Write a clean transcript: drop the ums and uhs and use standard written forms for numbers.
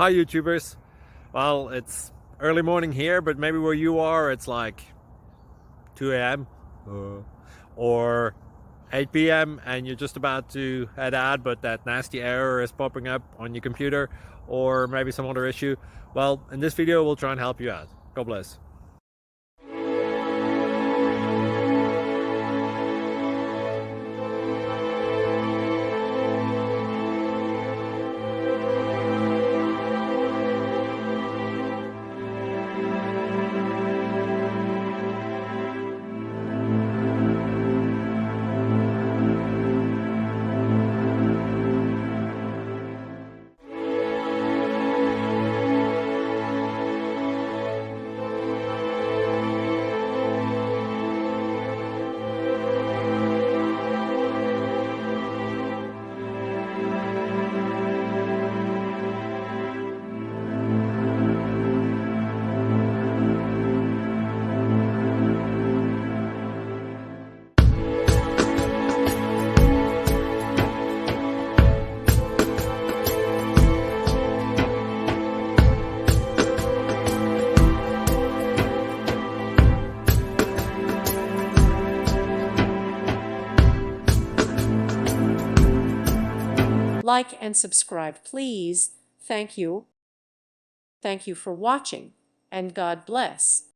Hi YouTubers. Well, it's early morning here, but maybe where you are it's like 2 a.m. or 8 p.m. and you're just about to head out, but that nasty error is popping up on your computer, or maybe some other issue. Well, in this video we'll try and help you out. God bless. Like and subscribe, please. Thank you. Thank you for watching, and God bless.